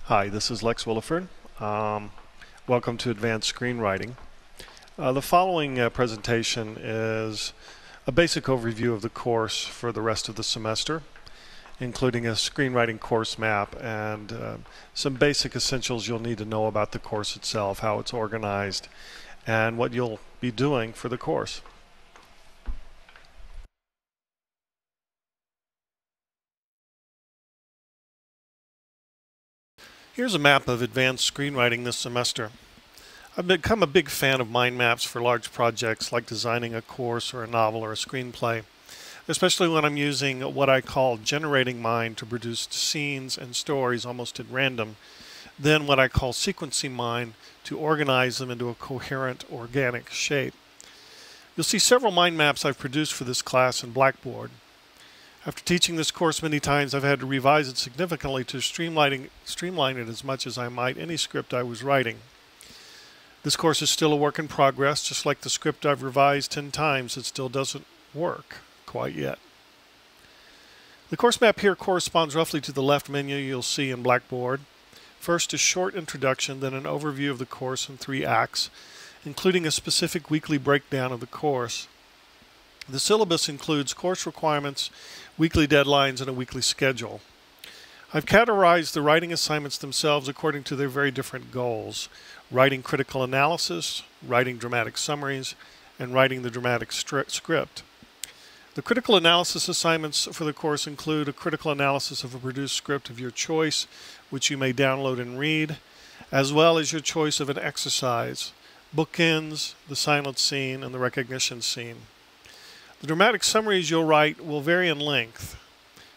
Hi, this is Lex Williford. Welcome to Advanced Screenwriting. The following presentation is a basic overview of the course for the rest of the semester, including a screenwriting course map and some basic essentials you'll need to know about the course itself, how it's organized, and what you'll be doing for the course. Here's a map of advanced screenwriting this semester. I've become a big fan of mind maps for large projects like designing a course or a novel or a screenplay, especially when I'm using what I call generating mind to produce scenes and stories almost at random, then what I call sequencing mind to organize them into a coherent, organic shape. You'll see several mind maps I've produced for this class in Blackboard. After teaching this course many times, I've had to revise it significantly to streamline it as much as I might any script I was writing. This course is still a work in progress, just like the script I've revised 10 times, it still doesn't work quite yet. The course map here corresponds roughly to the left menu you'll see in Blackboard. First, a short introduction, then an overview of the course in 3 acts, including a specific weekly breakdown of the course. The syllabus includes course requirements, weekly deadlines, and a weekly schedule. I've categorized the writing assignments themselves according to their very different goals: writing critical analysis, writing dramatic summaries, and writing the dramatic script. The critical analysis assignments for the course include a critical analysis of a produced script of your choice, which you may download and read, as well as your choice of an exercise, bookends, the silent scene, and the recognition scene. The dramatic summaries you'll write will vary in length: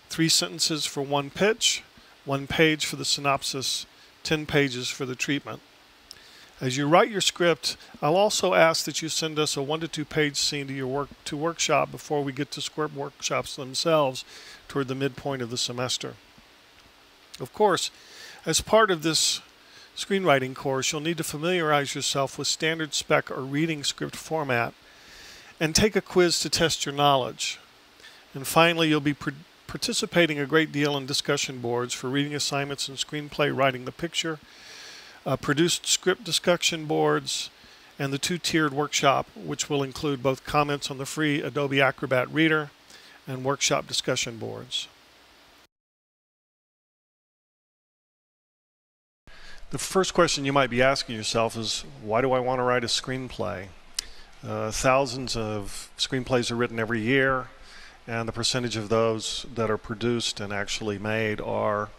3 sentences for 1 pitch, 1 page for the synopsis, 10 pages for the treatment. As you write your script, I'll also ask that you send us a 1 to 2 page scene to workshop before we get to script workshops themselves toward the midpoint of the semester. Of course, as part of this screenwriting course, you'll need to familiarize yourself with standard spec or reading script format and take a quiz to test your knowledge. And finally, you'll be participating a great deal in discussion boards for reading assignments and screenplay writing the picture, produced script discussion boards, and the 2-tiered workshop, which will include both comments on the free Adobe Acrobat Reader and workshop discussion boards. The first question you might be asking yourself is, why do I want to write a screenplay? Thousands of screenplays are written every year, and the percentage of those that are produced and actually made are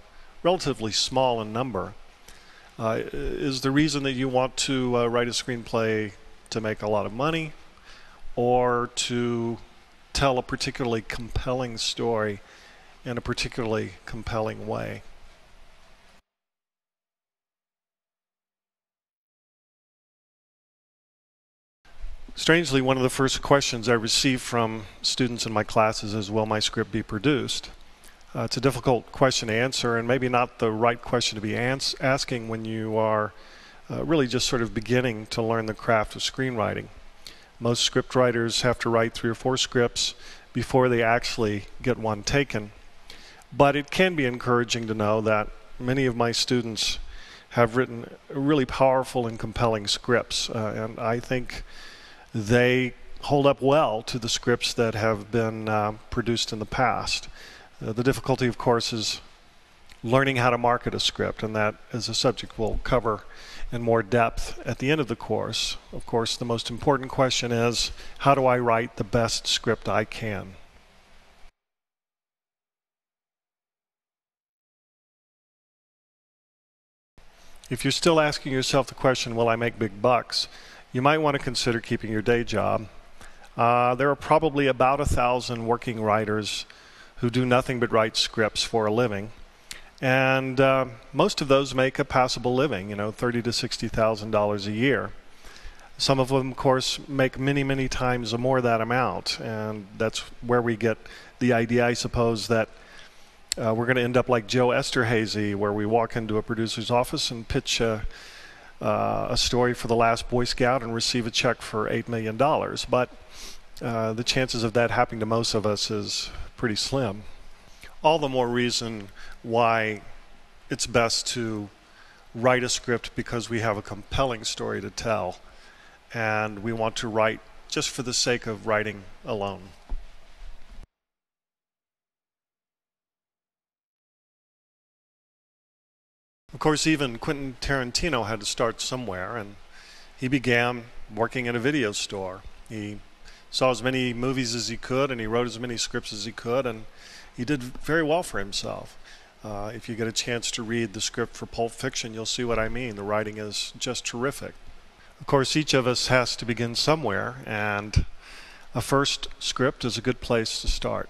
relatively small in number. Is the reason that you want to write a screenplay to make a lot of money, or to tell a particularly compelling story in a particularly compelling way? Strangely, one of the first questions I receive from students in my classes is, will my script be produced? It's a difficult question to answer, and maybe not the right question to be asking when you are really just sort of beginning to learn the craft of screenwriting. Most script writers have to write 3 or 4 scripts before they actually get one taken. But it can be encouraging to know that many of my students have written really powerful and compelling scripts, and I think they hold up well to the scripts that have been produced in the past. The difficulty, of course, is learning how to market a script, and that is a subject we'll cover in more depth at the end of the course. Of course, the most important question is, how do I write the best script I can? If you're still asking yourself the question, will I make big bucks, you might want to consider keeping your day job. There are probably about 1,000 working writers who do nothing but write scripts for a living, and most of those make a passable living, $30,000 to $60,000 a year. Some of them, of course, make many times more that amount, and that's where we get the idea, I suppose, that we're going to end up like Joe Esterhazy, where we walk into a producer's office and pitch a story for The Last Boy Scout and receive a check for $8 million. But the chances of that happening to most of us is pretty slim. All the more reason why it's best to write a script because we have a compelling story to tell, and we want to write just for the sake of writing alone. Of course, even Quentin Tarantino had to start somewhere, and he began working in a video store. He saw as many movies as he could, and he wrote as many scripts as he could, and he did very well for himself. If you get a chance to read the script for Pulp Fiction, you'll see what I mean. The writing is just terrific. Of course, each of us has to begin somewhere, and a first script is a good place to start.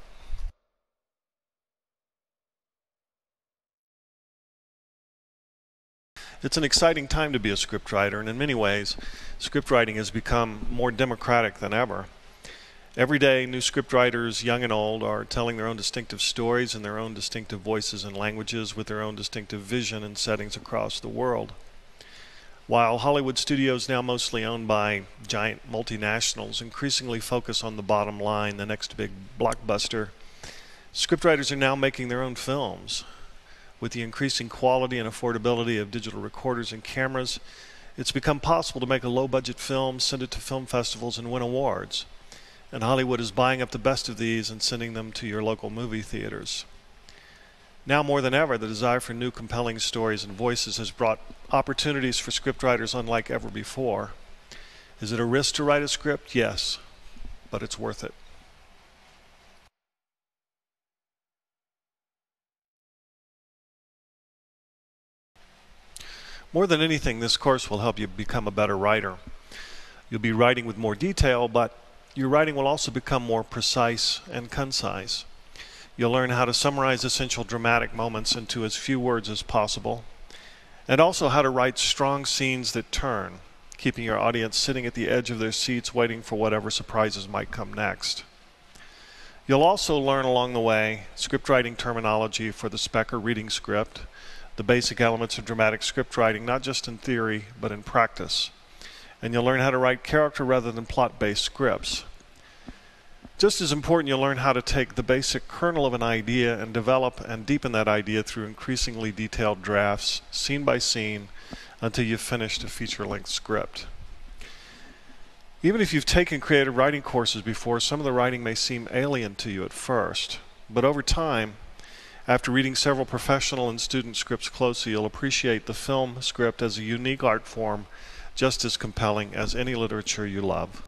It's an exciting time to be a scriptwriter, and in many ways, scriptwriting has become more democratic than ever. Every day, new scriptwriters, young and old, are telling their own distinctive stories in their own distinctive voices and languages with their own distinctive vision and settings across the world. While Hollywood studios, now mostly owned by giant multinationals, increasingly focus on the bottom line, the next big blockbuster, scriptwriters are now making their own films. With the increasing quality and affordability of digital recorders and cameras, it's become possible to make a low-budget film, send it to film festivals, and win awards. And Hollywood is buying up the best of these and sending them to your local movie theaters. Now more than ever, the desire for new compelling stories and voices has brought opportunities for scriptwriters unlike ever before. Is it a risk to write a script? Yes, but it's worth it. More than anything, this course will help you become a better writer. You'll be writing with more detail, but your writing will also become more precise and concise. You'll learn how to summarize essential dramatic moments into as few words as possible, and also how to write strong scenes that turn, keeping your audience sitting at the edge of their seats waiting for whatever surprises might come next. You'll also learn along the way scriptwriting terminology for the spec or reading script, the basic elements of dramatic scriptwriting, not just in theory, but in practice. And you'll learn how to write character rather than plot-based scripts. Just as important, you'll learn how to take the basic kernel of an idea and develop and deepen that idea through increasingly detailed drafts, scene by scene, until you've finished a feature-length script. Even if you've taken creative writing courses before, some of the writing may seem alien to you at first. But over time, after reading several professional and student scripts closely, you'll appreciate the film script as a unique art form, just as compelling as any literature you love.